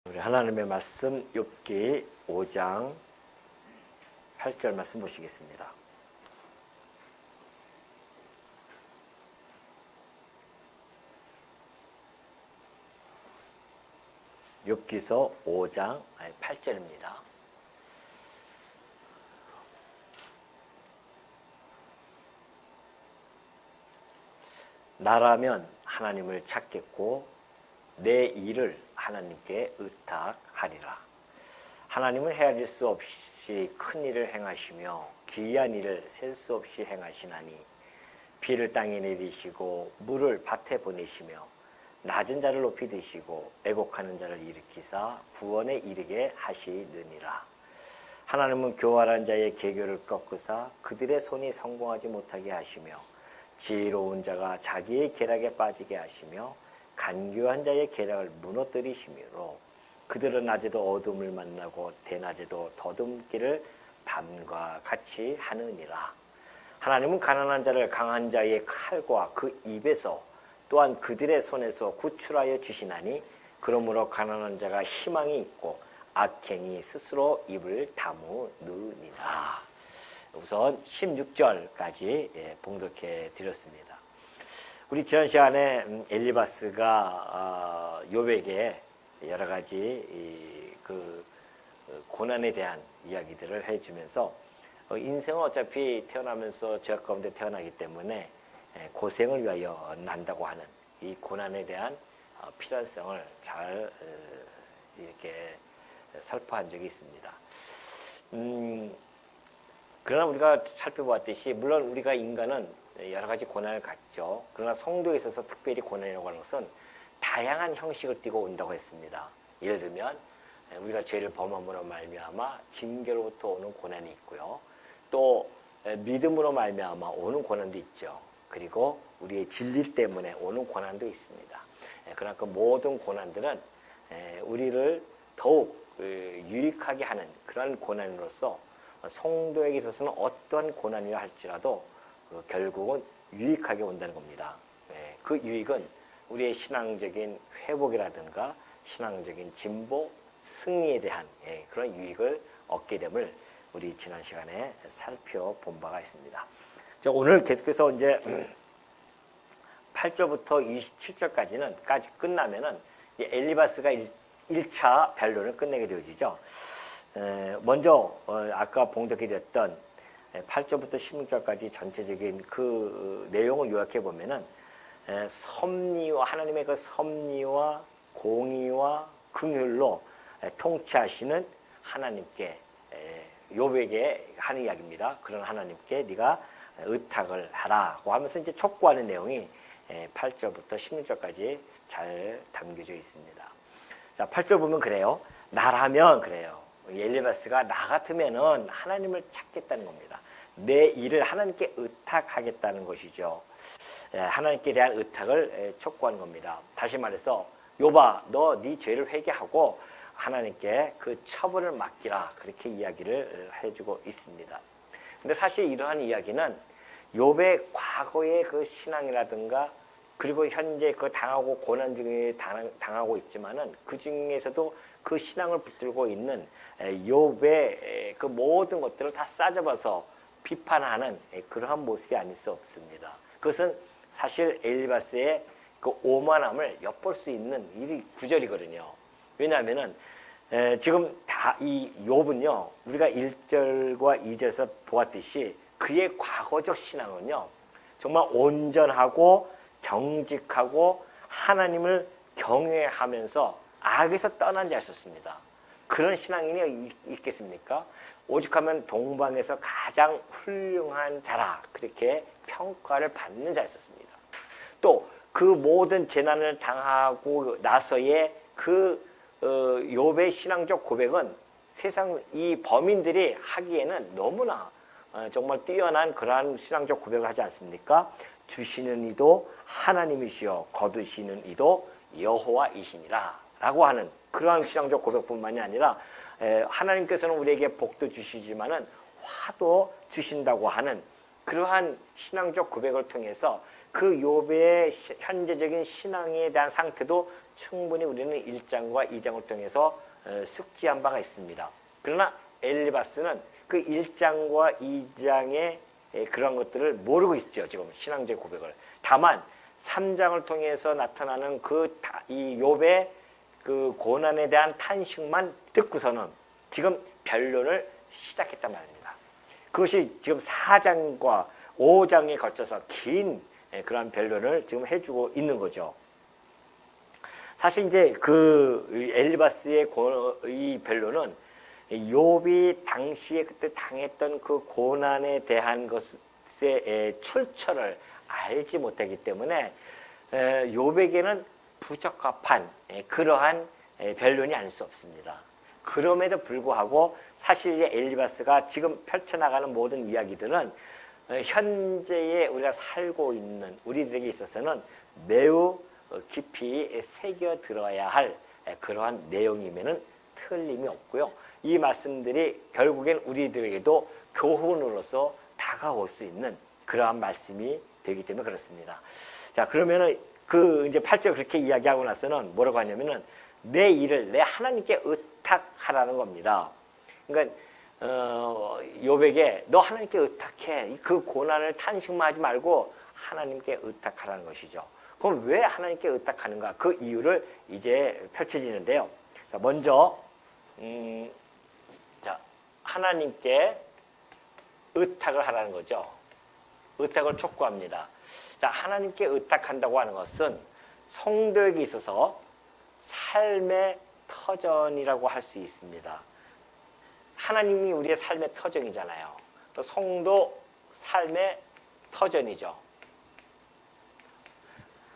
우리 하나님의 말씀 욥기 5장 8절 말씀 보시겠습니다. 욥기서 5장 8절입니다. 나라면 하나님을 찾겠고 내 일을 하나님께 의탁하리라. 하나님은 헤아릴 수 없이 큰 일을 행하시며 기이한 일을 셀 수 없이 행하시나니 비를 땅에 내리시고 물을 밭에 보내시며 낮은 자를 높이 드시고 애곡하는 자를 일으키사 구원에 이르게 하시느니라. 하나님은 교활한 자의 계교를 꺾으사 그들의 손이 성공하지 못하게 하시며 지혜로운 자가 자기의 계략에 빠지게 하시며 간교한 자의 계략을 무너뜨리시므로 그들은 낮에도 어둠을 만나고 대낮에도 더듬기를 밤과 같이 하느니라. 하나님은 가난한 자를 강한 자의 칼과 그 입에서 또한 그들의 손에서 구출하여 주시나니 그러므로 가난한 자가 희망이 있고 악행이 스스로 입을 다무느니라. 우선 16절까지 봉독해 드렸습니다. 우리 지난 시간에 엘리바스가 욥에게 여러 가지 그 고난에 대한 이야기들을 해주면서 인생은 어차피 태어나면서 죄악 가운데 태어나기 때문에 고생을 위하여 난다고 하는 이 고난에 대한 필요성을 잘 이렇게 설파한 적이 있습니다. 그러나 우리가 살펴보았듯이 물론 우리가 인간은 여러 가지 고난을 갖죠. 그러나 성도에 있어서 특별히 고난이라고 하는 것은 다양한 형식을 띠고 온다고 했습니다. 예를 들면 우리가 죄를 범함으로 말미암아 징계로부터 오는 고난이 있고요. 또 믿음으로 말미암아 오는 고난도 있죠. 그리고 우리의 진리 때문에 오는 고난도 있습니다. 그러나 그 모든 고난들은 우리를 더욱 유익하게 하는 그런 고난으로서 성도에게 있어서는 어떠한 고난이라 할지라도 결국은 유익하게 온다는 겁니다. 그 유익은 우리의 신앙적인 회복이라든가 신앙적인 진보, 승리에 대한 그런 유익을 얻게 됨을 우리 지난 시간에 살펴본 바가 있습니다. 자, 오늘 계속해서 이제 8절부터 27절까지는 끝나면은 엘리바스가 1차 변론을 끝내게 되어지죠. 먼저 아까 봉독해 드렸던 8절부터 16절까지 전체적인 그 내용을 요약해 보면은 섭리와 하나님의 그 섭리와 공의와 긍휼로 통치하시는 하나님께 욥에게 하는 이야기입니다. 그런 하나님께 네가 의탁을 하라고 하면서 이제 촉구하는 내용이 8절부터 16절까지 잘 담겨져 있습니다. 자, 8절 보면 그래요. 나라면 그래요. 엘리바스가 나 같으면은 하나님을 찾겠다는 겁니다. 내 일을 하나님께 의탁하겠다는 것이죠. 하나님께 대한 의탁을 촉구하는 겁니다. 다시 말해서 욥아, 너 네 죄를 회개하고 하나님께 그 처벌을 맡기라, 그렇게 이야기를 해주고 있습니다. 근데 사실 이러한 이야기는 욥의 과거의 그 신앙이라든가 그리고 현재 그 당하고 고난 중에 당하고 있지만은 그 중에서도 그 신앙을 붙들고 있는 욥의 그 모든 것들을 다 싸잡아서 비판하는 그러한 모습이 아닐 수 없습니다. 그것은 사실 엘리바스의 그 오만함을 엿볼 수 있는 이 구절이거든요. 왜냐하면은 지금 다 이 욥은요, 우리가 1절과 2절에서 보았듯이 그의 과거적 신앙은요, 정말 온전하고 정직하고 하나님을 경외하면서 악에서 떠난 자였었습니다. 그런 신앙인이 있겠습니까? 오직하면 동방에서 가장 훌륭한 자라, 그렇게 평가를 받는 자였었습니다. 또 그 모든 재난을 당하고 나서의 그 욥의 신앙적 고백은 세상 이 범인들이 하기에는 너무나 정말 뛰어난 그러한 신앙적 고백을 하지 않습니까? 주시는 이도 하나님이시여 거두시는 이도 여호와이시니라 라고 하는 그러한 신앙적 고백뿐만이 아니라 하나님께서는 우리에게 복도 주시지만은 화도 주신다고 하는 그러한 신앙적 고백을 통해서 그 욥의 현재적인 신앙에 대한 상태도 충분히 우리는 1장과 2장을 통해서 숙지한 바가 있습니다. 그러나 엘리바스는 그 1장과 2장의 그런 것들을 모르고 있죠. 지금 신앙적 고백을. 다만 3장을 통해서 나타나는 이 욥의 그 고난에 대한 탄식만 듣고서는 지금 변론을 시작했단 말입니다. 그것이 지금 4장과 5장에 걸쳐서 긴 그런 변론을 지금 해주고 있는 거죠. 사실 이제 그 엘리바스의 이 변론은 욥이 당시에 그때 당했던 그 고난에 대한 것의 출처를 알지 못하기 때문에 욥에게는 부적합한 그러한 변론이 아닐 수 없습니다. 그럼에도 불구하고 사실 이제 엘리바스가 지금 펼쳐나가는 모든 이야기들은 현재에 우리가 살고 있는 우리들에게 있어서는 매우 깊이 새겨들어야 할 그러한 내용이면은 틀림이 없고요. 이 말씀들이 결국엔 우리들에게도 교훈으로서 다가올 수 있는 그러한 말씀이 되기 때문에 그렇습니다. 자, 그러면은 그 이제 8절 그렇게 이야기하고 나서는 뭐라고 하냐면은 내 일을 내 하나님께 의탁하라는 겁니다. 그러니까 욥에게 너 하나님께 의탁해. 그 고난을 탄식만 하지 말고 하나님께 의탁하라는 것이죠. 그럼 왜 하나님께 의탁하는가? 그 이유를 이제 펼쳐지는데요. 자, 먼저 자, 하나님께 의탁을 하라는 거죠. 의탁을 촉구합니다. 자, 하나님께 의탁한다고 하는 것은 성도에게 있어서 삶의 터전이라고 할 수 있습니다. 하나님이 우리의 삶의 터전이잖아요. 또 성도 삶의 터전이죠.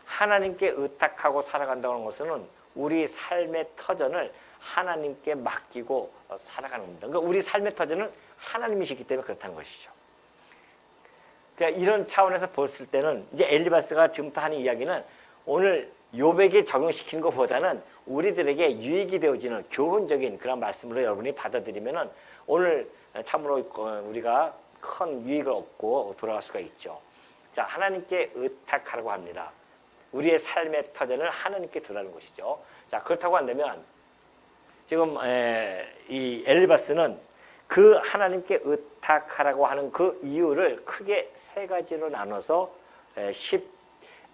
하나님께 의탁하고 살아간다는 것은 우리 삶의 터전을 하나님께 맡기고 살아가는 겁니다. 그러니까 우리 삶의 터전은 하나님이시기 때문에 그렇다는 것이죠. 그러니까 이런 차원에서 봤을 때는 이제 엘리바스가 지금부터 하는 이야기는 오늘 욥에게 적용시키는 것보다는 우리들에게 유익이 되어지는 교훈적인 그런 말씀으로 여러분이 받아들이면은 오늘 참으로 우리가 큰 유익을 얻고 돌아갈 수가 있죠. 자, 하나님께 의탁하라고 합니다. 우리의 삶의 터전을 하나님께 두라는 것이죠. 자, 그렇다고 한다면 지금 이 엘리바스는 그 하나님께 의탁하라고 하는 그 이유를 크게 세 가지로 나눠서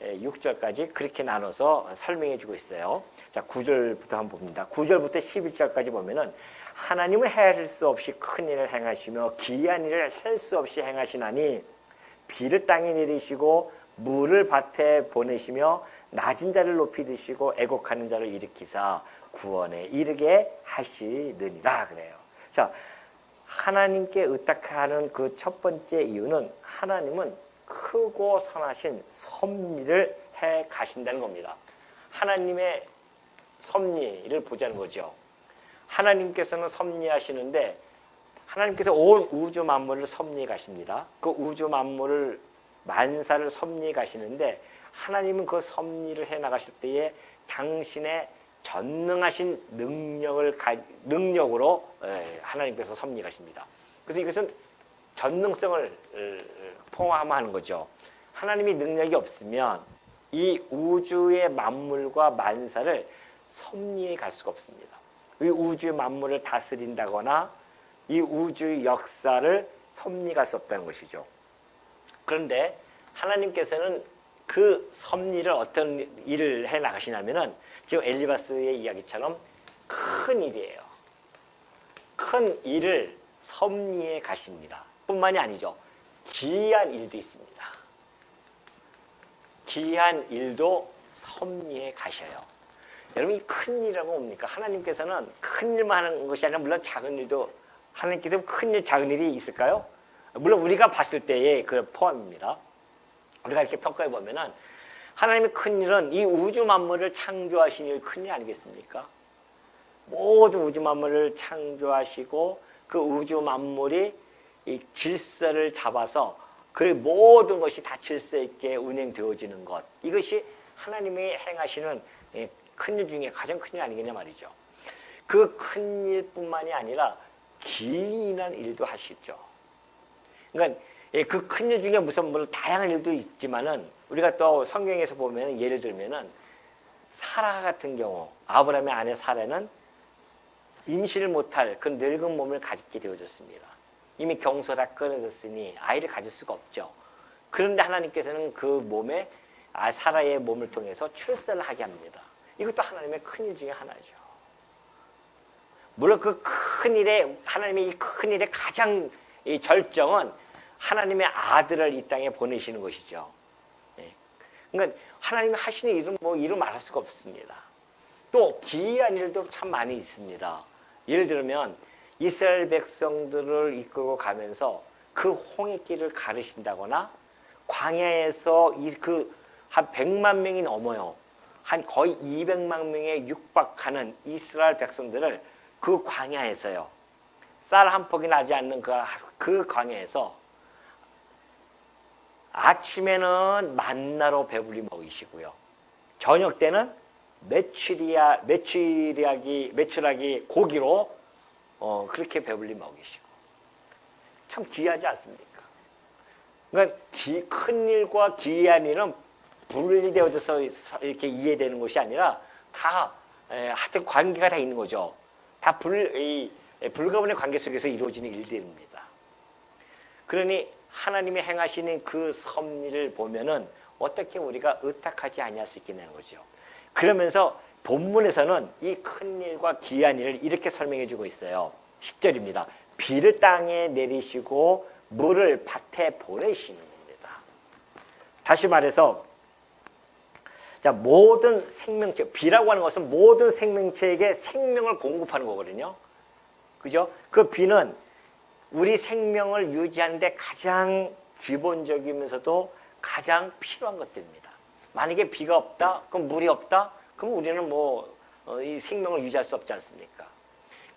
16절까지 그렇게 나눠서 설명해 주고 있어요. 자, 9절부터 한번 봅니다. 9절부터 11절까지 보면은 하나님은 헤아릴 수 없이 큰 일을 행하시며 기이한 일을 셀 수 없이 행하시나니 비를 땅에 내리시고 물을 밭에 보내시며 낮은 자를 높이 드시고 애곡하는 자를 일으키사 구원에 이르게 하시느니라 그래요. 자, 하나님께 의탁하는 그 첫 번째 이유는 하나님은 크고 선하신 섭리를 해 가신다는 겁니다. 하나님의 섭리를 보자는 거죠. 하나님께서는 섭리하시는데 하나님께서 온 우주 만물을 섭리해 가십니다. 그 우주 만물을 만사를 섭리해 가시는데 하나님은 그 섭리를 해 나가실 때에 당신의 전능하신 능력으로 하나님께서 섭리해 가십니다. 그래서 이것은 전능성을 포함하는 거죠. 하나님이 능력이 없으면 이 우주의 만물과 만사를 섭리해 갈 수가 없습니다. 이 우주의 만물을 다스린다거나 이 우주의 역사를 섭리해 갈 수 없다는 것이죠. 그런데 하나님께서는 그 섭리를 어떤 일을 해 나가시냐면은 지금 엘리바스의 이야기처럼 큰 일이에요. 큰 일을 섭리해 가십니다. 뿐만이 아니죠. 기이한 일도 있습니다. 기이한 일도 섭리해 가셔요. 여러분, 이 큰 일이라고 뭡니까? 하나님께서는 큰 일만 하는 것이 아니라 물론 작은 일도 하나님께서 큰 일, 작은 일이 있을까요? 물론 우리가 봤을 때의 그 포함입니다. 우리가 이렇게 평가해 보면은 하나님의 큰 일은 이 우주 만물을 창조하신 일 큰 일 아니겠습니까? 모든 우주 만물을 창조하시고 그 우주 만물이 이 질서를 잡아서 그 모든 것이 다 질서 있게 운행되어지는 것, 이것이 하나님이 행하시는 큰 일 중에 가장 큰 일 아니겠냐 말이죠. 그 큰 일뿐만이 아니라 기이한 일도 하시죠. 그러니까 그 큰 일 중에 무슨 다양한 일도 있지만은 우리가 또 성경에서 보면 예를 들면은 사라 같은 경우 아브라함의 아내 사라는 임신을 못할 그 늙은 몸을 가지게 되어졌습니다. 이미 경소 다 끊어졌으니 아이를 가질 수가 없죠. 그런데 하나님께서는 그 몸에 사라의 몸을 통해서 출산을 하게 합니다. 이것도 하나님의 큰일 중에 하나죠. 물론 그 큰일에 하나님의 이 큰일의 가장 이 절정은 하나님의 아들을 이 땅에 보내시는 것이죠. 그러니까 하나님이 하시는 일은 뭐 이루 말할 수가 없습니다. 또 기이한 일도 참 많이 있습니다. 예를 들면 이스라엘 백성들을 이끌고 가면서 그 홍해길을 가르신다거나 광야에서 한 100만 명이 넘어요. 한 거의 200만 명에 육박하는 이스라엘 백성들을 그 광야에서요. 쌀 한 폭이 나지 않는 그 광야에서 아침에는 만나로 배불리 먹이시고요. 저녁 때는 메추라기 고기로 그렇게 배불리 먹이시고. 참 귀하지 않습니까? 그러니까 큰 일과 귀한 일은 분리되어져서 이렇게 이해되는 것이 아니라 다 하여튼 관계가 다 있는 거죠. 다 불가분의 관계 속에서 이루어지는 일들입니다. 그러니 하나님이 행하시는 그 섭리를 보면은 어떻게 우리가 의탁하지 아니할 수 있겠냐는 거죠. 그러면서 본문에서는 이 큰 일과 귀한 일을 이렇게 설명해 주고 있어요. 10절입니다. 비를 땅에 내리시고 물을 밭에 보내시는 겁니다. 다시 말해서 자, 모든 생명체, 비라고 하는 것은 모든 생명체에게 생명을 공급하는 거거든요. 그죠? 그 비는 우리 생명을 유지하는 데 가장 기본적이면서도 가장 필요한 것들입니다. 만약에 비가 없다, 그럼 물이 없다, 그럼 우리는 이 생명을 유지할 수 없지 않습니까?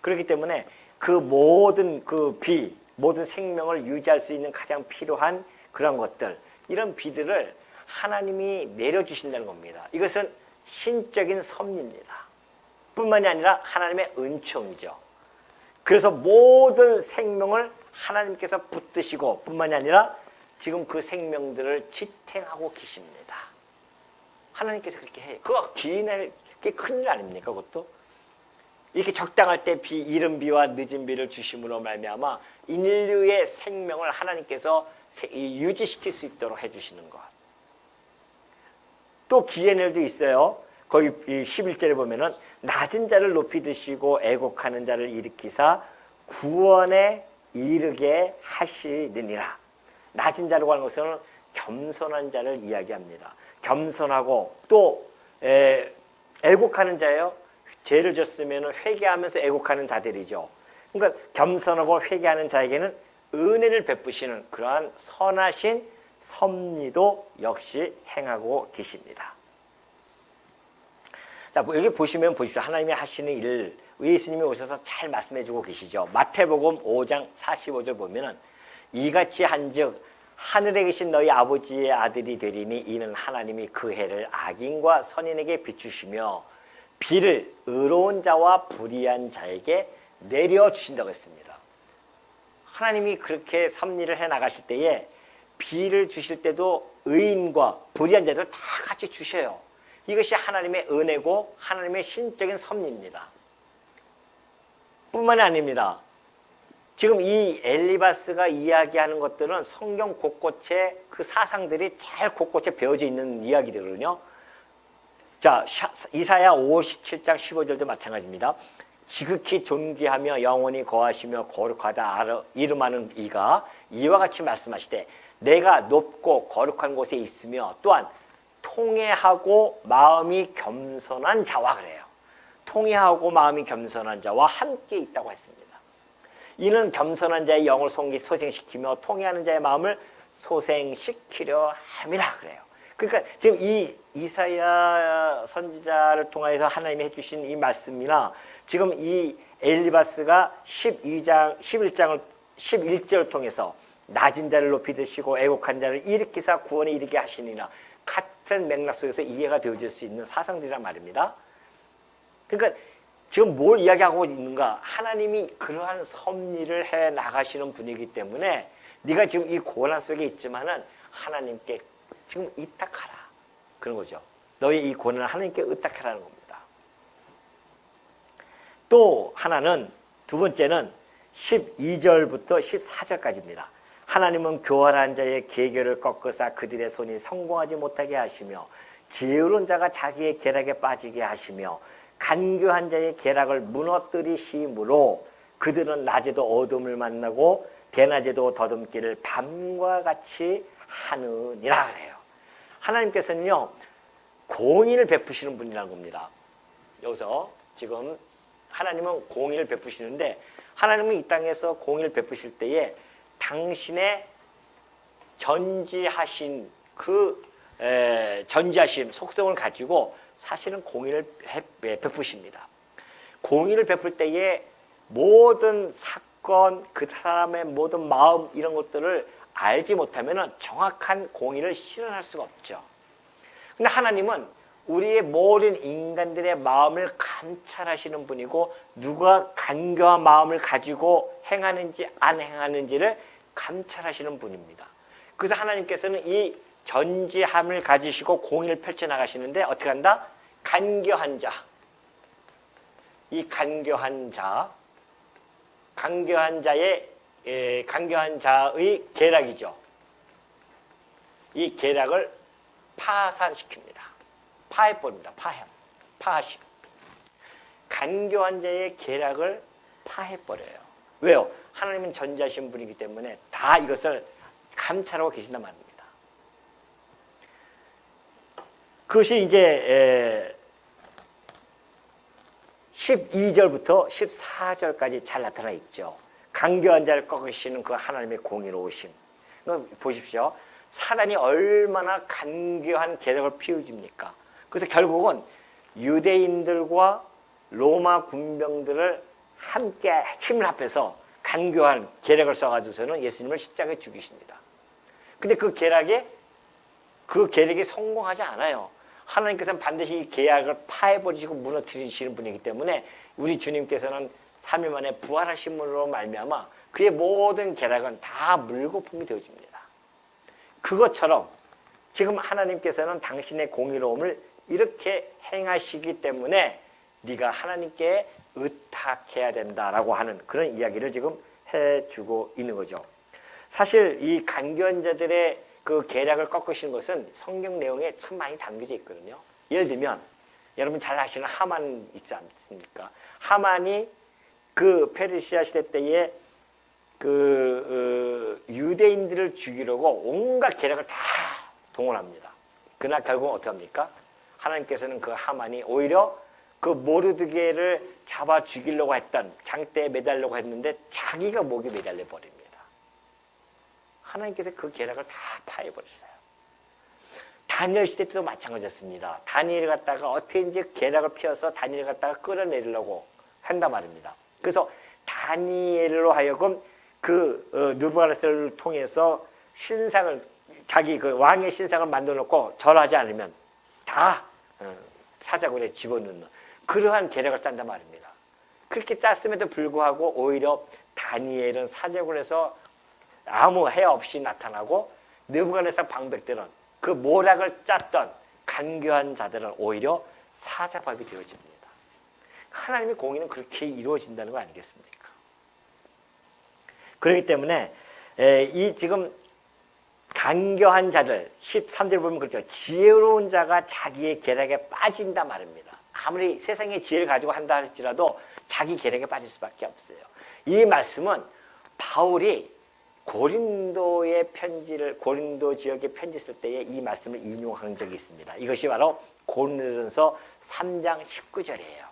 그렇기 때문에 그 모든 모든 생명을 유지할 수 있는 가장 필요한 그런 것들, 이런 비들을 하나님이 내려주신다는 겁니다. 이것은 신적인 섭리입니다. 뿐만이 아니라 하나님의 은총이죠. 그래서 모든 생명을 하나님께서 붙드시고 뿐만이 아니라 지금 그 생명들을 지탱하고 계십니다. 하나님께서 그렇게 해요. 그거 그게 큰일 아닙니까? 그것도 이렇게 적당할 때 이른 비와 늦은 비를 주심으로 말미암아 인류의 생명을 하나님께서 유지시킬 수 있도록 해주시는 것. 또 귀한 일도 있어요. 거기 11절에 보면은 낮은 자를 높이 드시고 애곡하는 자를 일으키사 구원에 이르게 하시느니라. 낮은 자라고 하는 것은 겸손한 자를 이야기합니다. 겸손하고 또 애곡하는 자예요. 죄를 졌으면 회개하면서 애곡하는 자들이죠. 그러니까 겸손하고 회개하는 자에게는 은혜를 베푸시는 그러한 선하신 섭리도 역시 행하고 계십니다. 자, 여기 보시면 보십시오. 하나님이 하시는 일을 예수님이 오셔서 잘 말씀해주고 계시죠. 마태복음 5장 45절 보면은 이같이 한즉 하늘에 계신 너희 아버지의 아들이 되리니 이는 하나님이 그 해를 악인과 선인에게 비추시며 비를 의로운 자와 불의한 자에게 내려주신다고 했습니다. 하나님이 그렇게 섭리를 해나가실 때에 비를 주실 때도 의인과 불의한 자들 다 같이 주셔요. 이것이 하나님의 은혜고 하나님의 신적인 섭리입니다. 뿐만이 아닙니다. 지금 이 엘리바스가 이야기하는 것들은 성경 곳곳에 그 사상들이 잘 곳곳에 배어져 있는 이야기들이거든요. 자, 이사야 57장 15절도 마찬가지입니다. 지극히 존귀하며 영원히 거하시며 거룩하다 이름하는 이가 이와 같이 말씀하시되 내가 높고 거룩한 곳에 있으며 또한 통회하고 마음이 겸손한 자와 그래요. 통회하고 마음이 겸손한 자와 함께 있다고 했습니다. 이는 겸손한 자의 영을 소생시키며 통회하는 자의 마음을 소생시키려 함이라 그래요. 그러니까 지금 이 이사야 선지자를 통해서 하나님이 해주신 이 말씀이나 지금 이 엘리바스가 11절을 통해서 낮은 자를 높이 드시고 애곡한 자를 일으키사 구원에 이르게 하시니라 같은 맥락 속에서 이해가 되어질 수 있는 사상들이란 말입니다. 그러니까 지금 뭘 이야기하고 있는가? 하나님이 그러한 섭리를 해 나가시는 분이기 때문에 네가 지금 이 고난 속에 있지만은 하나님께 지금 의탁하라. 그런 거죠. 너의 이 고난을 하나님께 의탁하라는 겁니다. 또 하나는, 두 번째는 12절부터 14절까지입니다. 하나님은 교활한 자의 계결을 꺾으사 그들의 손이 성공하지 못하게 하시며 지혜로운 자가 자기의 계략에 빠지게 하시며 간교한 자의 계략을 무너뜨리심으로 그들은 낮에도 어둠을 만나고 대낮에도 더듬기를 밤과 같이 하느니라 그래요. 하나님께서는요, 공의를 베푸시는 분이라는 겁니다. 여기서 지금 하나님은 공의를 베푸시는데, 하나님은 이 땅에서 공의를 베푸실 때에 당신의 전지하신 전지하심 속성을 가지고 사실은 공의를 베푸십니다. 공의를 베풀 때에 모든 사건, 그 사람의 모든 마음 이런 것들을 알지 못하면 정확한 공의를 실현할 수가 없죠. 근데 하나님은 우리의 모든 인간들의 마음을 감찰하시는 분이고, 누가 간교한 마음을 가지고 행하는지 안 행하는지를 감찰하시는 분입니다. 그래서 하나님께서는 이 전지함을 가지시고 공의를 펼쳐나가시는데 어떻게 한다? 간교한 자. 이 간교한 자의 계략이죠. 이 계략을 파산시킵니다. 파해버립니다. 파하심. 간교한 자의 계략을 파해버려요. 왜요? 하나님은 전지하신 분이기 때문에 다 이것을 감찰하고 계신단 말입니다. 그것이 이제 12절부터 14절까지 잘 나타나 있죠. 간교한 자를 꺾으시는 그 하나님의 공의로우심. 보십시오. 사단이 얼마나 간교한 계략을 피워줍니까? 그래서 결국은 유대인들과 로마 군병들을 함께 힘을 합해서 간교한 계략을 써가지고서는 예수님을 십자가에 죽이십니다. 근데 그 계략이 성공하지 않아요. 하나님께서는 반드시 이 계약을 파해버리시고 무너뜨리시는 분이기 때문에 우리 주님께서는 3일 만에 부활하심으로 말미암아 그의 모든 계략은 다 물거품이 되어집니다. 그것처럼 지금 하나님께서는 당신의 공의로움을 이렇게 행하시기 때문에 네가 하나님께 의탁해야 된다라고 하는 그런 이야기를 지금 해주고 있는 거죠. 사실 이 간교한 자들의 그 계략을 꺾으시는 것은 성경 내용에 참 많이 담겨져 있거든요. 예를 들면 여러분 잘 아시는 하만 있지 않습니까? 하만이 그 페르시아 시대 때에 유대인들을 죽이려고 온갖 계략을 다 동원합니다. 그러나 결국은 어떻게 합니까? 하나님께서는 그 하만이 오히려 그 모르드게를 잡아 죽이려고 했던, 장대에 매달려고 했는데 자기가 목에 매달려 버립니다. 하나님께서 그 계략을 다 파해버렸어요. 다니엘 시대 때도 마찬가지였습니다. 다니엘을 갖다가 어떻게든지 계략을 피워서 다니엘을 갖다가 끌어내리려고 한단 말입니다. 그래서 다니엘로 하여금 느부갓네살을 통해서 신상을, 자기 그 왕의 신상을 만들어 놓고 절하지 않으면 다 사자굴에 집어넣는 그러한 계략을 짠단 말입니다. 그렇게 짰음에도 불구하고 오히려 다니엘은 사자굴에서 아무 해야 없이 나타나고 느부갓네살 방백들은 그 모략을 짰던 간교한 자들은 오히려 사자밥이 되어집니다. 하나님의 공의는 그렇게 이루어진다는 거 아니겠습니까? 그렇기 때문에 이 지금 간교한 자들 13절 보면 그렇죠. 지혜로운 자가 자기의 계략에 빠진다 말입니다. 아무리 세상의 지혜를 가지고 한다 할지라도 자기 계략에 빠질 수밖에 없어요. 이 말씀은 바울이 고린도 지역에 편지 쓸 때에 이 말씀을 인용한 적이 있습니다. 이것이 바로 고린도전서 3장 19절이에요.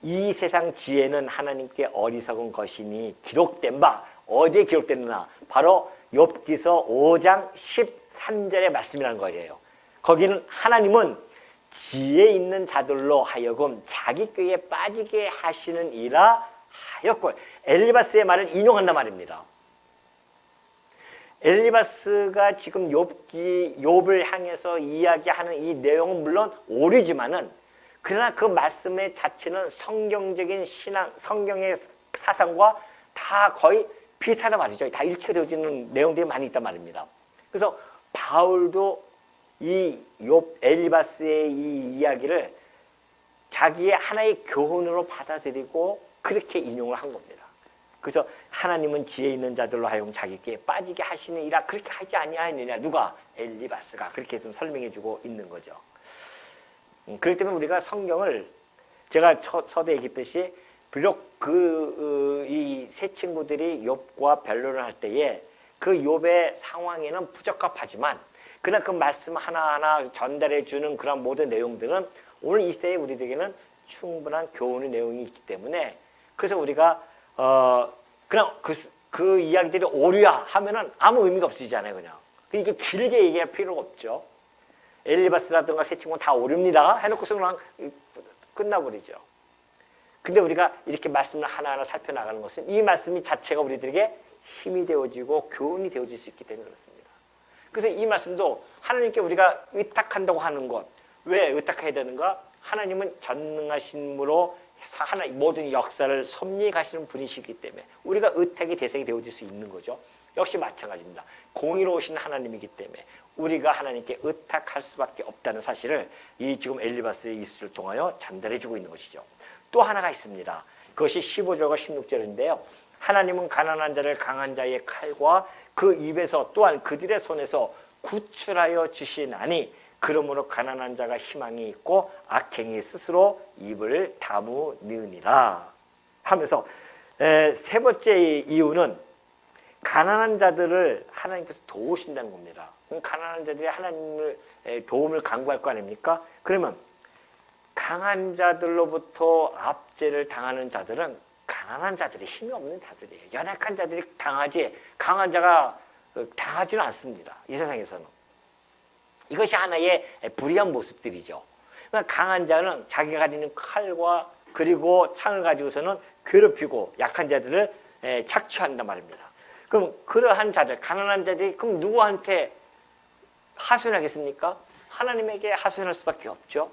이 세상 지혜는 하나님께 어리석은 것이니 기록된 바, 어디에 기록됐느냐? 바로 욥기서 5장 13절의 말씀이라는 거예요. 거기는 하나님은 지혜 있는 자들로 하여금 자기 꾀에 빠지게 하시는 이라 하였고, 엘리바스의 말을 인용한단 말입니다. 엘리바스가 지금 욥을 향해서 이야기하는 이 내용은 물론 오류지만은, 그러나 그 말씀의 자체는 성경적인 신앙, 성경의 사상과 다 거의 비슷하단 말이죠. 다 일치가 되어지는 내용들이 많이 있단 말입니다. 그래서 바울도 이 욥 엘리바스의 이 이야기를 자기의 하나의 교훈으로 받아들이고 그렇게 인용을 한 겁니다. 그래서 하나님은 지혜 있는 자들로 하여금 자기께 빠지게 하시느니라 그렇게 하지 아니하느냐. 누가? 엘리바스가 그렇게 좀 설명해주고 있는 거죠. 그렇기 때문에 우리가 성경을 제가 서두에 얘기했듯이 비록 이 세 친구들이 욥과 변론을 할 때에 그 욥의 상황에는 부적합하지만 그러나 그 말씀 하나하나 전달해주는 그런 모든 내용들은 오늘 이 시대에 우리에게는 충분한 교훈의 내용이 있기 때문에 그래서 우리가 그냥 그 이야기들이 오류야 하면은 아무 의미가 없어지잖아요. 그냥 이게 길게 얘기할 필요가 없죠. 엘리바스라든가 세 친구는 다 오류입니다 해놓고서 그냥 끝나버리죠. 근데 우리가 이렇게 말씀을 하나하나 살펴나가는 것은 이 말씀이 자체가 우리들에게 힘이 되어지고 교훈이 되어질 수 있기 때문에 그렇습니다. 그래서 이 말씀도 하나님께 우리가 의탁한다고 하는 것, 왜 의탁해야 되는가? 하나님은 전능하심으로 모든 역사를 섭리해 가시는 분이시기 때문에 우리가 의탁의 대상이 되어질 수 있는 거죠. 역시 마찬가지입니다. 공의로우신 하나님이기 때문에 우리가 하나님께 의탁할 수밖에 없다는 사실을 이 지금 엘리바스의 입술을 통하여 전달해 주고 있는 것이죠. 또 하나가 있습니다. 그것이 15절과 16절인데요. 하나님은 가난한 자를 강한 자의 칼과 그 입에서 또한 그들의 손에서 구출하여 주시나니 그러므로 가난한 자가 희망이 있고 악행이 스스로 입을 다무느니라 하면서 세 번째 이유는 가난한 자들을 하나님께서 도우신다는 겁니다. 가난한 자들이 하나님을 도움을 간구할 거 아닙니까? 그러면 강한 자들로부터 압제를 당하는 자들은 가난한 자들이 힘이 없는 자들이에요. 연약한 자들이 당하지 강한 자가 당하지는 않습니다. 이 세상에서는. 이것이 하나의 불의한 모습들이죠. 그러니까 강한 자는 자기가 가지는 칼과 그리고 창을 가지고서는 괴롭히고 약한 자들을 착취한단 말입니다. 그럼 그러한 자들, 가난한 자들이 그럼 누구한테 하소연하겠습니까? 하나님에게 하소연할 수밖에 없죠.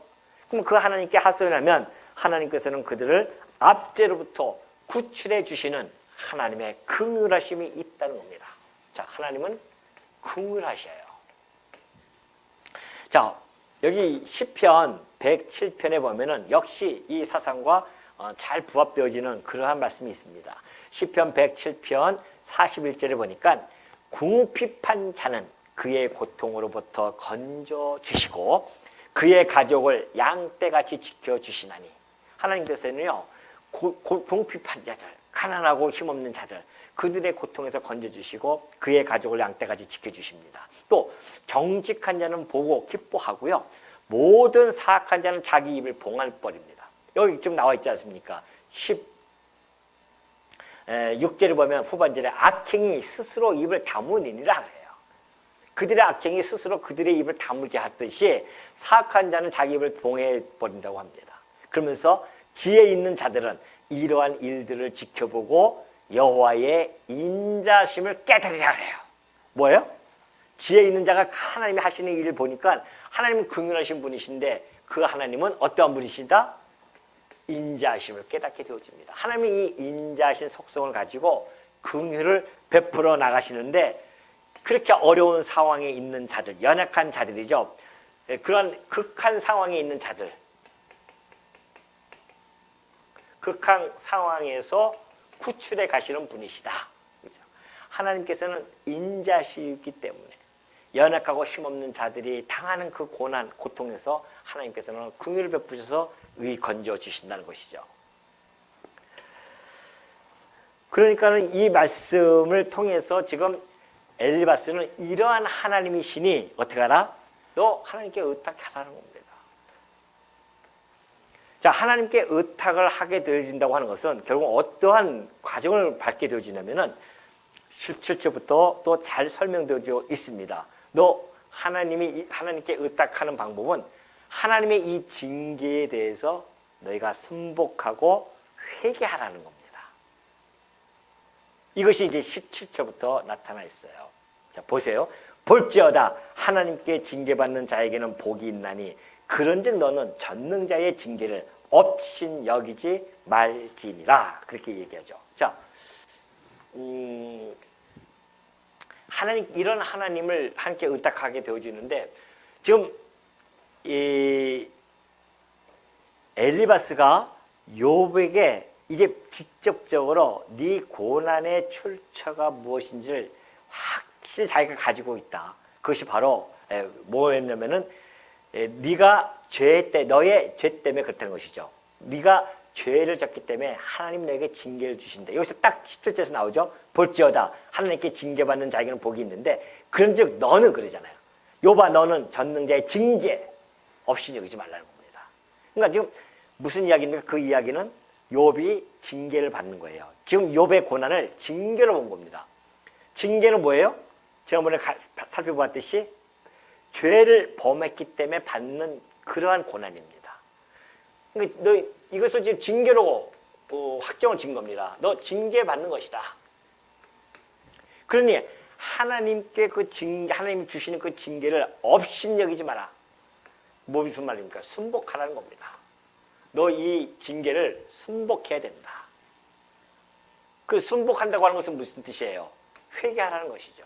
그럼 그 하나님께 하소연하면 하나님께서는 그들을 압제로부터 구출해 주시는 하나님의 긍휼하심이 있다는 겁니다. 자, 하나님은 긍휼하셔요. 자, 여기 시편 107편에 보면은 역시 이 사상과 잘 부합되어지는 그러한 말씀이 있습니다. 시편 107편 41절에 보니까 궁핍한 자는 그의 고통으로부터 건져 주시고 그의 가족을 양떼같이 지켜주시나니 하나님께서는요 궁핍한 자들, 가난하고 힘없는 자들 그들의 고통에서 건져주시고 그의 가족을 양떼같이 지켜주십니다. 또 정직한 자는 보고 기뻐하고요 모든 사악한 자는 자기 입을 봉할버립니다. 여기 지금 나와 있지 않습니까? 16절에 보면 후반절에 악행이 스스로 입을 다무니라 그래요. 그들의 악행이 스스로 그들의 입을 다물게 하듯이 사악한 자는 자기 입을 봉해버린다고 합니다. 그러면서 지혜 있는 자들은 이러한 일들을 지켜보고 여호와의 인자심을 깨달으라 그래요. 뭐예요? 지혜 있는 자가 하나님이 하시는 일을 보니까 하나님은 긍휼하신 분이신데 그 하나님은 어떠한 분이시다? 인자하심을 깨닫게 되어집니다. 하나님이 이 인자하신 속성을 가지고 긍휼을 베풀어 나가시는데 그렇게 어려운 상황에 있는 자들, 연약한 자들이죠. 그런 극한 상황에 있는 자들, 극한 상황에서 구출해 가시는 분이시다. 하나님께서는 인자시기 때문에 연약하고 힘없는 자들이 당하는 그 고난, 고통에서 하나님께서는 긍휼을 베푸셔서 건져 주신다는 것이죠. 그러니까는 이 말씀을 통해서 지금 엘리바스는 이러한 하나님이시니 어떻게 하라? 너 하나님께 의탁하라는 겁니다. 자, 하나님께 의탁을 하게 되어진다고 하는 것은 결국 어떠한 과정을 밟게 되어지냐면은 17절부터 또 잘 설명되어 있습니다. 너 하나님이 하나님께 의탁하는 방법은 하나님의 이 징계에 대해서 너희가 순복하고 회개하라는 겁니다. 이것이 이제 17절부터 나타나 있어요. 자, 보세요. 볼지어다 하나님께 징계받는 자에게는 복이 있나니 그런즉 너는 전능자의 징계를 업신 여기지 말지니라. 그렇게 얘기하죠. 자, 하나님, 이런 하나님을 함께 의탁하게 되어지는데 지금 이 엘리바스가 욥에게 이제 직접적으로 네 고난의 출처가 무엇인지를 확실히 자기가 가지고 있다. 그것이 바로 뭐였냐면은 네가 너의 죄 때문에 그렇다는 것이죠. 네가 죄를 졌기 때문에 하나님 너에게 징계를 주신다. 여기서 딱 10절에서 나오죠. 볼지어다 하나님께 징계받는 자에게는 복이 있는데 그런즉 너는 그러잖아요. 욥아 너는 전능자의 징계 없이 여기지 말라는 겁니다. 그러니까 지금 무슨 이야기입니까? 그 이야기는 욥이 징계를 받는 거예요. 지금 욥의 고난을 징계로 본 겁니다. 징계는 뭐예요? 지난번에 살펴보았듯이 죄를 범했기 때문에 받는 그러한 고난입니다. 그러니까 너 이것을 지금 징계로 확정을 지은 겁니다. 너 징계받는 것이다. 그러니 하나님께 하나님이 주시는 그 징계를 업신여기지 마라. 뭐 무슨 말입니까? 순복하라는 겁니다. 너 이 징계를 순복해야 된다. 그 순복한다고 하는 것은 무슨 뜻이에요? 회개하라는 것이죠.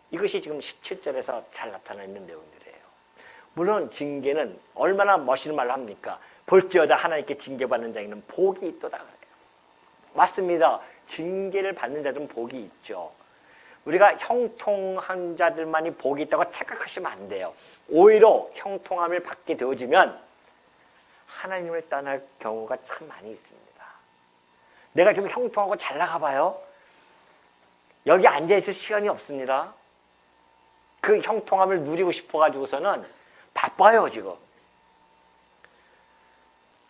이것이 지금 17절에서 잘 나타나 있는 내용들이에요. 물론 징계는 얼마나 멋있는 말로 합니까? 볼지어다 하나님께 징계받는 자에게는 복이 있도다 그래요. 맞습니다. 징계를 받는 자들은 복이 있죠. 우리가 형통한 자들만이 복이 있다고 착각하시면 안 돼요. 오히려 형통함을 받게 되어지면 하나님을 떠날 경우가 참 많이 있습니다. 내가 지금 형통하고 잘 나가봐요. 여기 앉아있을 시간이 없습니다. 그 형통함을 누리고 싶어가지고서는 바빠요 지금.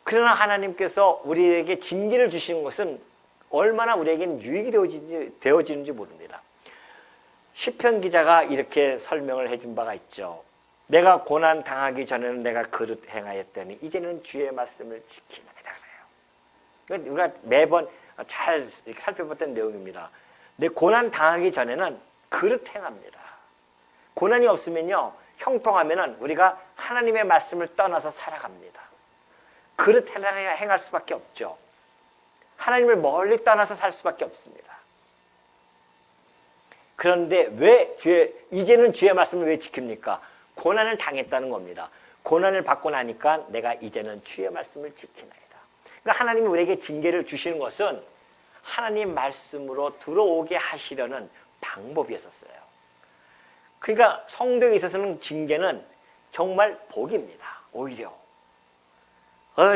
그러나 하나님께서 우리에게 징계를 주시는 것은 얼마나 우리에게는 유익이 되어지는지 모릅니다. 시편 기자가 이렇게 설명을 해준 바가 있죠. 내가 고난 당하기 전에는 내가 그릇 행하였더니 이제는 주의 말씀을 지키나이다 그래요. 우리가 매번 잘 살펴봤던 내용입니다. 내 고난 당하기 전에는 그릇 행합니다. 고난이 없으면요, 형통하면은 우리가 하나님의 말씀을 떠나서 살아갑니다. 그릇 행할 수밖에 없죠. 하나님을 멀리 떠나서 살 수밖에 없습니다. 그런데 왜 이제는 주의 말씀을 왜 지킵니까? 고난을 당했다는 겁니다. 고난을 받고 나니까 내가 이제는 주의 말씀을 지키나이다. 그러니까 하나님이 우리에게 징계를 주시는 것은 하나님 말씀으로 들어오게 하시려는 방법이었어요. 그러니까 성도에 있어서는 징계는 정말 복입니다. 오히려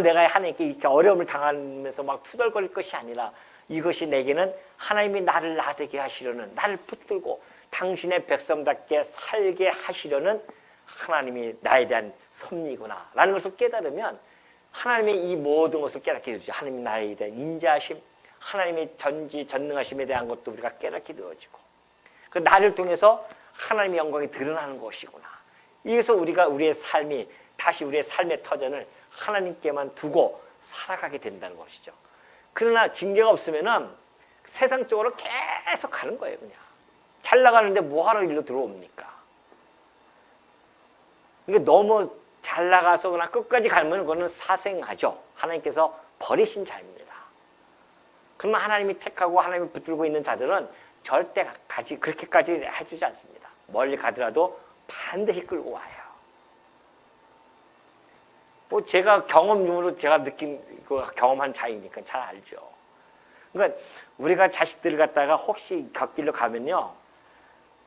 내가 하나님께 이렇게 어려움을 당하면서 막 투덜거릴 것이 아니라 이것이 내게는 하나님이 나를 나되게 하시려는, 나를 붙들고 당신의 백성답게 살게 하시려는 하나님이 나에 대한 섭리구나 라는 것을 깨달으면 하나님의 이 모든 것을 깨닫게 되죠. 하나님이 나에 대한 인자하심, 하나님의 전능하심에 대한 것도 우리가 깨닫게 되어지고 그 나를 통해서 하나님의 영광이 드러나는 것이구나. 이래서 우리가 우리의 삶이 다시 우리의 삶의 터전을 하나님께만 두고 살아가게 된다는 것이죠. 그러나 징계가 없으면은 세상적으로 계속 가는 거예요. 그냥 잘 나가는데 뭐하러 일로 들어옵니까? 이게 너무 잘 나가서 그냥 끝까지 가면 그거는 사생하죠. 하나님께서 버리신 자입니다. 그러면 하나님이 택하고 하나님이 붙들고 있는 자들은 절대 그렇게까지 해주지 않습니다. 멀리 가더라도 반드시 끌고 와요. 뭐 제가 경험적으로 제가 경험한 자이니까 잘 알죠. 그러니까 우리가 자식들을 갖다가 혹시 곁길로 가면요,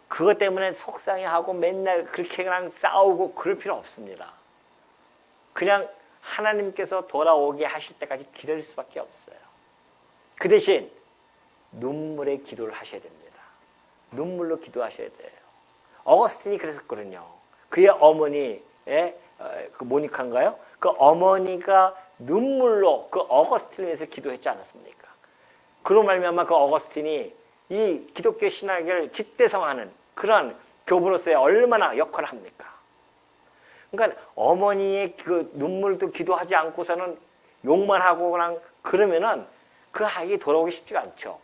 그것 때문에 속상해하고 맨날 그렇게 그냥 싸우고 그럴 필요 없습니다. 그냥 하나님께서 돌아오게 하실 때까지 기다릴 수밖에 없어요. 그 대신 눈물의 기도를 하셔야 됩니다. 눈물로 기도하셔야 돼요. 어거스틴이 그랬었거든요. 그의 어머니, 그 모니카인가요? 그 어머니가 눈물로 그 어거스틴을 위해서 기도했지 않았습니까? 그로 말미암아 그 어거스틴이 이 기독교 신학을 집대성하는 그런 교부로서의 얼마나 역할을 합니까? 그러니까 어머니의 그 눈물도 기도하지 않고서는 욕만 하고 그냥 그러면은 그 아이가 돌아오기 쉽지가 않죠.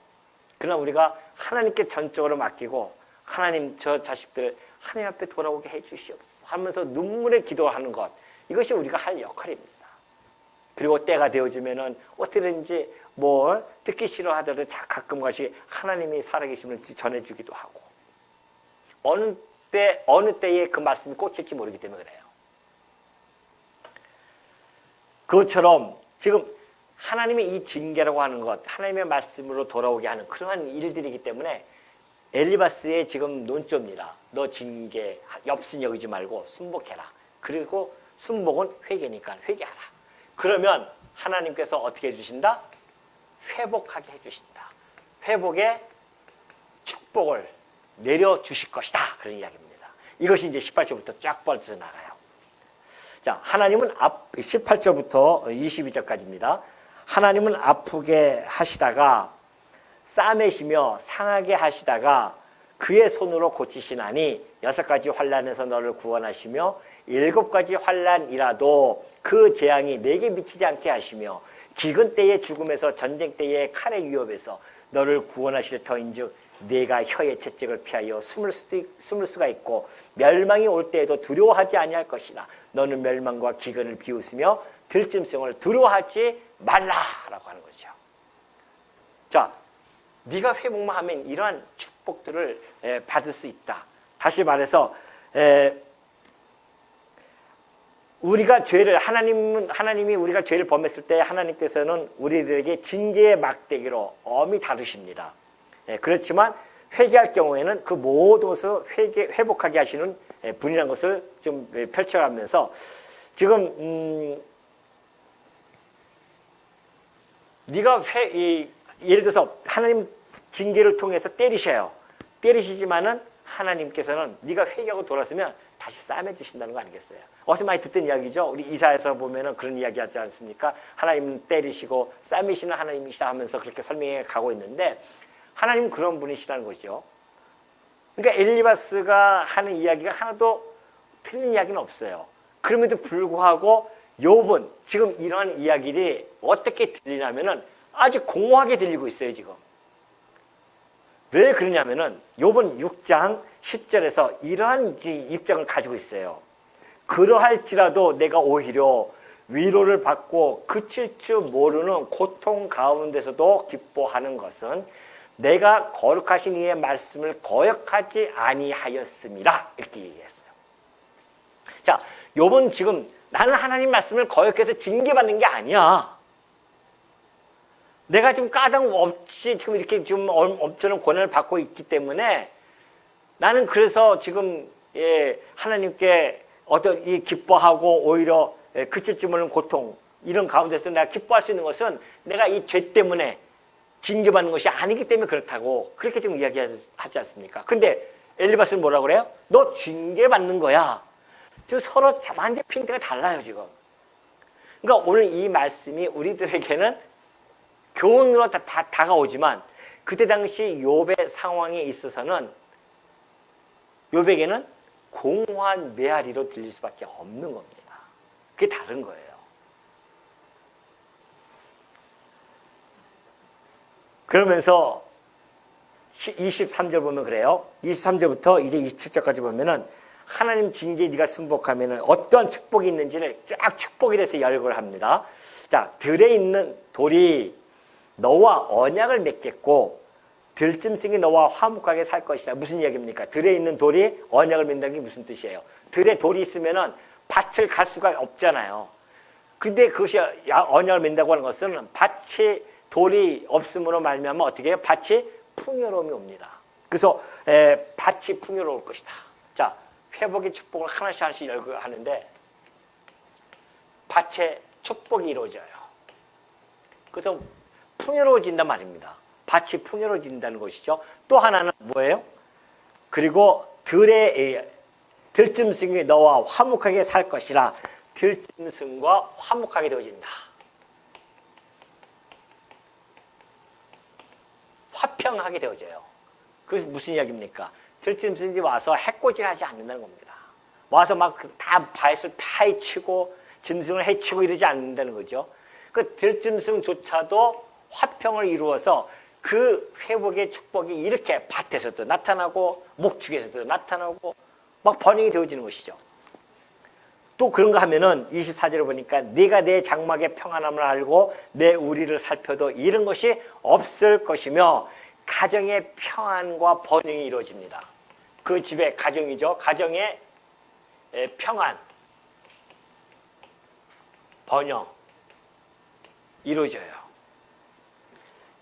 그러나 우리가 하나님께 전적으로 맡기고 하나님 저 자식들 하나님 앞에 돌아오게 해 주시옵소서 하면서 눈물의 기도하는 것, 이것이 우리가 할 역할입니다. 그리고 때가 되어지면은 어떻게든지 뭐 듣기 싫어하더라도 가끔가시 하나님이 살아계심을 전해주기도 하고 어느 그때 어느 때에 그 말씀이 꽂힐지 모르기 때문에 그래요. 그것처럼 지금 하나님의 이 징계라고 하는 것, 하나님의 말씀으로 돌아오게 하는 그러한 일들이기 때문에 엘리바스의 지금 논조입니다. 너 징계, 엽순 여기지 말고 순복해라. 그리고 순복은 회개니까 회개하라. 그러면 하나님께서 어떻게 해주신다? 회복하게 해주신다. 회복의 축복을 내려주실 것이다. 그런 이야기입니다. 이것이 이제 18절부터 쫙 뻗어서 나가요. 자, 하나님은 18절부터 22절까지입니다. 하나님은 아프게 하시다가 싸매시며 상하게 하시다가 그의 손으로 고치시나니 6가지 환난에서 너를 구원하시며 7가지 환난이라도 그 재앙이 내게 미치지 않게 하시며 기근 때의 죽음에서 전쟁 때의 칼의 위협에서 너를 구원하실 터인즉 내가 혀의 채찍을 피하여 숨을 수가 있고 멸망이 올 때에도 두려워하지 아니할 것이나 너는 멸망과 기근을 비웃으며 들짐승을 두려워하지 말라라고 하는 거죠. 자, 네가 회복만 하면 이러한 축복들을 받을 수 있다. 다시 말해서 우리가 죄를 하나님이 우리가 죄를 범했을 때 하나님께서는 우리들에게 징계의 막대기로 엄히 다루십니다. 그렇지만 회개할 경우에는 그 모든 것을 회복하게 하시는 분이라는 것을 좀 펼쳐가면서 지금 네가 예를 들어서 하나님 징계를 통해서 때리셔요. 때리시지만은 하나님께서는 네가 회개하고 돌아서면 다시 싸매 주신다는 거 아니겠어요? 어디서 많이 듣던 이야기죠. 우리 이사야서 보면은 그런 이야기 하지 않습니까? 하나님은 때리시고 싸매시는 하나님이시다 하면서 그렇게 설명해 가고 있는데 하나님은 그런 분이시라는 거죠. 그러니까 엘리바스가 하는 이야기가 하나도 틀린 이야기는 없어요. 그럼에도 불구하고 욥은 지금 이러한 이야기들이 어떻게 들리냐면은 아주 공허하게 들리고 있어요, 지금. 왜 그러냐면은 욥은 6장 10절에서 이러한 입장을 가지고 있어요. 그러할지라도 내가 오히려 위로를 받고 그칠 줄 모르는 고통 가운데서도 기뻐하는 것은 내가 거룩하신 이의 말씀을 거역하지 아니하였음이라 이렇게 얘기했어요. 자, 욥은 지금 나는 하나님 말씀을 거역해서 징계받는 게 아니야. 내가 지금 까닭 없이 지금 이렇게 좀 엄청난 고난을 받고 있기 때문에 나는 그래서 지금 하나님께 어떤 이 기뻐하고 오히려 그칠 줄 모르는 고통 이런 가운데서 내가 기뻐할 수 있는 것은 내가 이 죄 때문에 징계받는 것이 아니기 때문에 그렇다고 그렇게 지금 이야기하지 않습니까? 근데 엘리바스는 뭐라고 그래요? 너 징계받는 거야. 지금 서로 완전 핀트가 달라요, 지금. 그러니까 오늘 이 말씀이 우리들에게는 교훈으로 다가오지만 그때 당시 욥의 상황에 있어서는 욥에게는 공허한 메아리로 들릴 수밖에 없는 겁니다. 그게 다른 거예요. 그러면서 23절 보면 그래요. 23절부터 이제 27절까지 보면은 하나님 징계에 네가 순복하면은 어떠한 축복이 있는지를 쫙 축복에 대해서 열거를 합니다. 자, 들에 있는 돌이 너와 언약을 맺겠고 들짐승이 너와 화목하게 살 것이다. 무슨 이야기입니까? 들에 있는 돌이 언약을 맺는다는 게 무슨 뜻이에요? 들에 돌이 있으면은 밭을 갈 수가 없잖아요. 근데 그것이 언약을 맺는다고 하는 것은 밭이 돌이 없음으로 말미암아 어떻게 해요? 밭이 풍요로움이 옵니다. 그래서 밭이 풍요로울 것이다. 자, 회복의 축복을 하나씩 하나씩 열고 하는데 밭에 축복이 이루어져요. 그래서 풍요로워진단 말입니다. 밭이 풍요로워진다는 것이죠. 또 하나는 뭐예요? 그리고 들짐승이 너와 화목하게 살 것이라 들짐승과 화목하게 되어진다. 화평하게 되어져요. 그게 무슨 이야기입니까? 들짐승이 와서 해코지하지 않는다는 겁니다. 와서 막 다 밭을 파헤치고 짐승을 해치고 이러지 않는다는 거죠. 그 들짐승조차도 화평을 이루어서 그 회복의 축복이 이렇게 밭에서도 나타나고 목축에서도 나타나고 막 번영이 되어지는 것이죠. 또 그런가 하면은 24절에 보니까 네가 내 장막의 평안함을 알고 내 우리를 살펴도 이런 것이 없을 것이며 가정의 평안과 번영이 이루어집니다. 그 집의 가정이죠. 가정의 평안, 번영 이루어져요.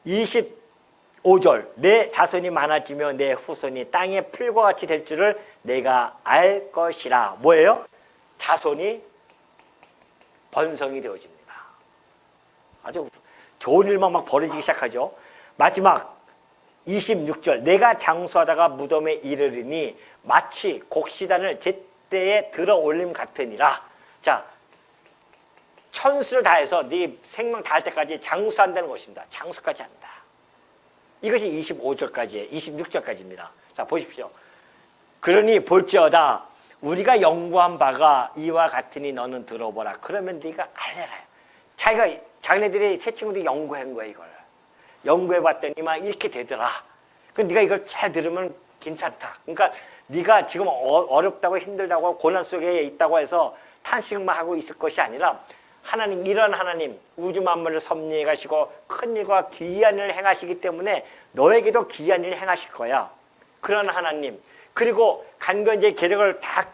25절 내 자손이 많아지며 내 후손이 땅의 풀과 같이 될 줄을 내가 알 것이라. 뭐예요? 자손이 번성이 되어집니다. 아주 좋은 일만 막 벌어지기 시작하죠. 마지막 26절 내가 장수하다가 무덤에 이르리니 마치 곡시단을 제때에 들어 올림 같으니라. 자, 천수를 다해서 네 생명 다할 때까지 장수한다는 것입니다. 장수까지 한다. 이것이 25절까지예요. 26절까지입니다. 자, 보십시오. 그러니 볼지어다 우리가 연구한 바가 이와 같으니 너는 들어보라. 그러면 네가 알려라. 자기네들이 새 친구들이 연구한 거야. 이걸 연구해봤더니만 이렇게 되더라. 그럼 네가 이걸 잘 들으면 괜찮다. 그러니까 네가 지금 어렵다고 힘들다고 고난 속에 있다고 해서 탄식만 하고 있을 것이 아니라 하나님, 이런 하나님, 우주 만물을 섭리해 가시고 큰 일과 귀한 일을 행하시기 때문에 너에게도 귀한 일을 행하실 거야. 그런 하나님, 그리고 간건제의 계력을 다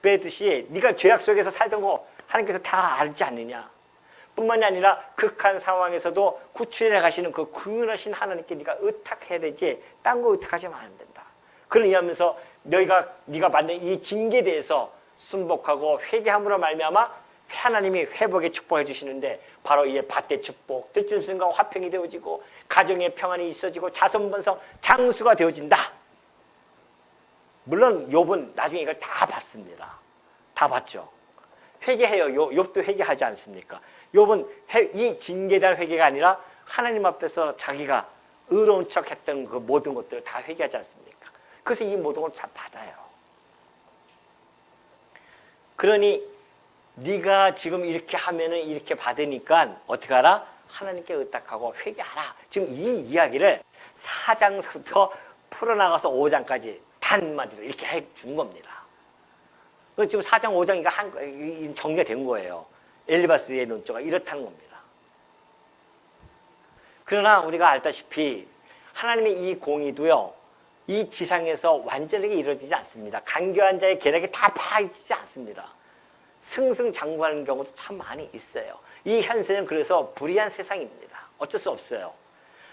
빼듯이 네가 죄악 속에서 살던 거 하나님께서 다 알지 않느냐. 뿐만이 아니라 극한 상황에서도 구출해 가시는 그 긍휼하신 하나님께 네가 의탁해야 되지 딴 거 의탁하시면 안 된다. 그러면서 네가 받는 이 징계에 대해서 순복하고 회개함으로 말미암아 하나님이 회복의 축복해 주시는데 바로 이제 밭의 축복, 들짐승과 화평이 되어지고 가정의 평안이 있어지고 자손번성 장수가 되어진다. 물론 욥은 나중에 이걸 다 봤습니다. 다 봤죠. 회개해요. 욥도 회개하지 않습니까? 욥은 이 징계에 대한 회개가 아니라 하나님 앞에서 자기가 의로운 척 했던 그 모든 것들을 다 회개하지 않습니까? 그래서 이 모든 걸 다 받아요. 그러니 네가 지금 이렇게 하면은 이렇게 받으니까 어떻게 하라? 하나님께 의탁하고 회개하라. 지금 이 이야기를 4장부터 풀어나가서 5장까지 단마디로 이렇게 해준 겁니다. 지금 4장, 5장이 정리가 된 거예요. 엘리바스의 논조가 이렇다는 겁니다. 그러나 우리가 알다시피 하나님의 이 공의도요, 이 지상에서 완전하게 이루어지지 않습니다. 간교한 자의 계략이 다 파헤치지 않습니다. 승승장구하는 경우도 참 많이 있어요. 이 현세는 그래서 불의한 세상입니다. 어쩔 수 없어요.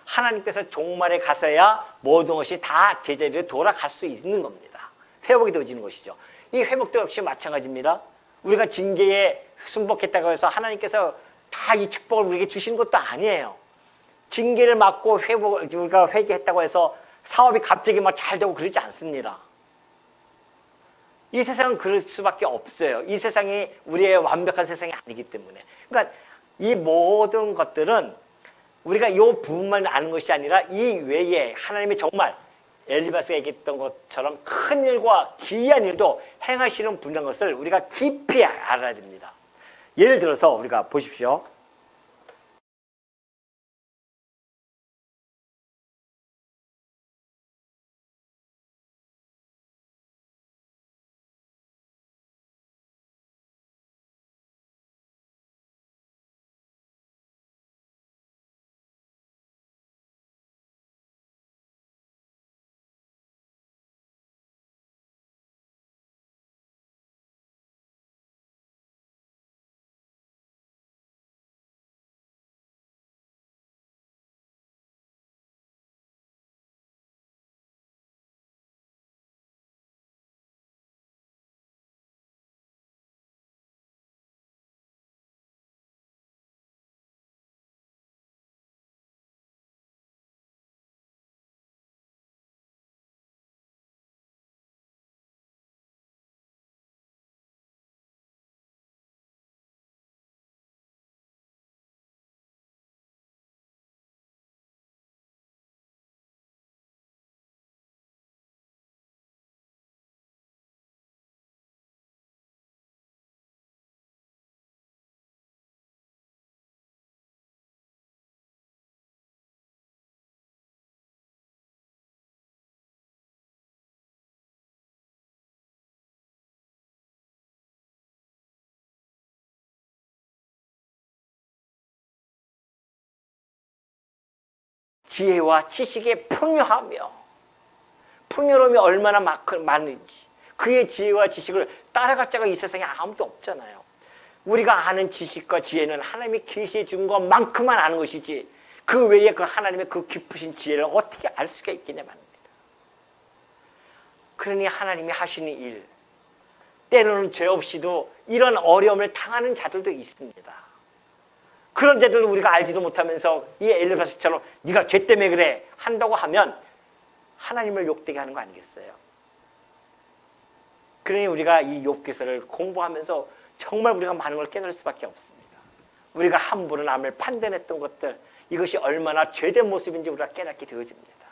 하나님께서 종말에 가서야 모든 것이 다 제자리로 돌아갈 수 있는 겁니다. 회복이 되어지는 것이죠. 이 회복도 역시 마찬가지입니다. 우리가 징계에 순복했다고 해서 하나님께서 다 이 축복을 우리에게 주시는 것도 아니에요. 징계를 맞고 우리가 회개했다고 해서 사업이 갑자기 막 잘 되고 그러지 않습니다. 이 세상은 그럴 수밖에 없어요. 이 세상이 우리의 완벽한 세상이 아니기 때문에. 그러니까 이 모든 것들은 우리가 이 부분만 아는 것이 아니라 이 외에 하나님이 정말 엘리바스가 얘기했던 것처럼 큰 일과 기이한 일도 행하시는 분이라는 것을 우리가 깊이 알아야 됩니다. 예를 들어서 우리가 보십시오. 지혜와 지식에 풍요하며 풍요로움이 얼마나 많은지, 그의 지혜와 지식을 따라갈 자가 이 세상에 아무도 없잖아요. 우리가 아는 지식과 지혜는 하나님이 계시해 준 것만큼만 아는 것이지, 그 외에 그 하나님의 그 깊으신 지혜를 어떻게 알 수가 있겠냐 말입니다. 그러니 하나님이 하시는 일, 때로는 죄 없이도 이런 어려움을 당하는 자들도 있습니다. 그런 자들도 우리가 알지도 못하면서 이 엘리바스처럼 네가 죄 때문에 그래 한다고 하면 하나님을 욕되게 하는 거 아니겠어요? 그러니 우리가 이 욥기서를 공부하면서 정말 우리가 많은 걸 깨달을 수밖에 없습니다. 우리가 함부로 남을 판단했던 것들, 이것이 얼마나 죄된 모습인지 우리가 깨닫게 되어집니다.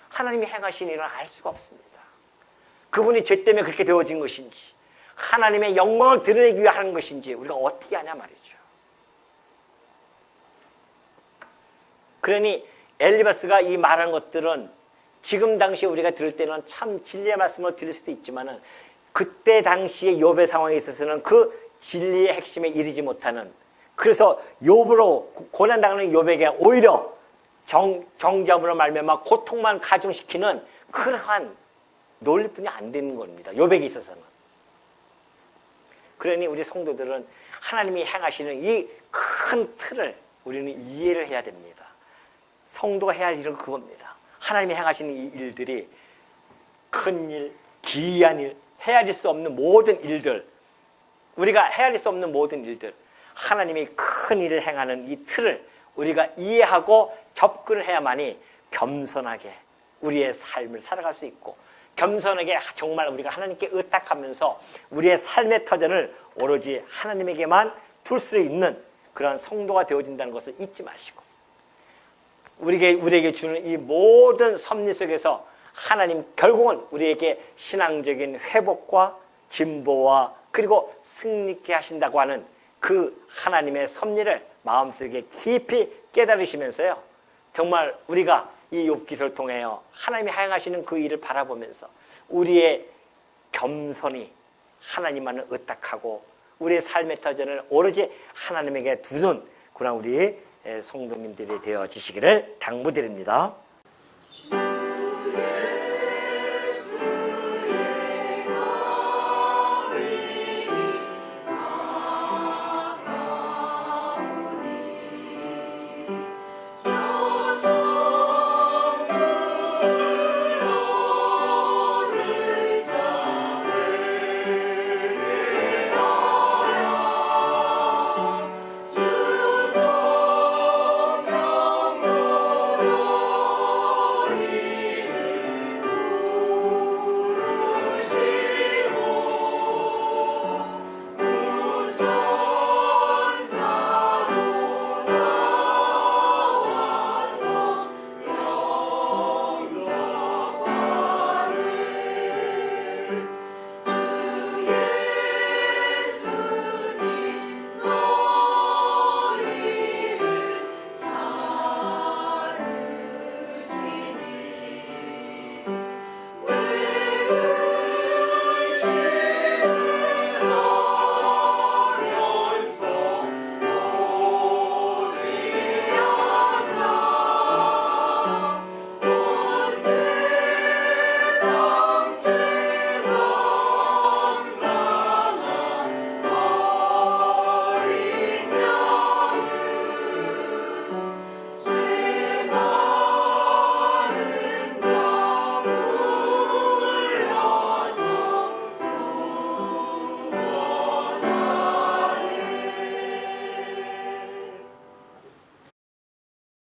하나님이 행하신 일은 알 수가 없습니다. 그분이 죄 때문에 그렇게 되어진 것인지, 하나님의 영광을 드러내기 위해 하는 것인지 우리가 어떻게 아냐 말이죠. 그러니 엘리바스가 이 말한 것들은 지금 당시에 우리가 들을 때는 참 진리의 말씀으로 들릴 수도 있지만은, 그때 당시의 욥의 상황에 있어서는 그 진리의 핵심에 이르지 못하는, 그래서 욥으로 고난당하는 욥에게 오히려 정죄함으로 말미암아 고통만 가중시키는 그러한 논리뿐이 안 되는 겁니다. 욥에게 있어서는. 그러니 우리 성도들은 하나님이 행하시는 이 큰 틀을 우리는 이해를 해야 됩니다. 성도가 해야 할 일은 그겁니다. 하나님이 행하시는 이 일들이 큰 일, 기이한 일, 헤아릴 수 없는 모든 일들, 우리가 헤아릴 수 없는 모든 일들, 하나님이 큰 일을 행하는 이 틀을 우리가 이해하고 접근을 해야만이 겸손하게 우리의 삶을 살아갈 수 있고, 겸손하게 정말 우리가 하나님께 의탁하면서 우리의 삶의 터전을 오로지 하나님에게만 둘 수 있는 그런 성도가 되어진다는 것을 잊지 마시고, 우리에게 주는 이 모든 섭리 속에서 하나님 결국은 우리에게 신앙적인 회복과 진보와 그리고 승리케 하신다고 하는 그 하나님의 섭리를 마음속에 깊이 깨달으시면서요, 정말 우리가 이 욥기서를 통하여 하나님이 행하시는 그 일을 바라보면서 우리의 겸손히 하나님만을 의탁하고 우리의 삶의 터전을 오로지 하나님에게 두는 그런 우리 성도님들이 되어지시기를 당부드립니다.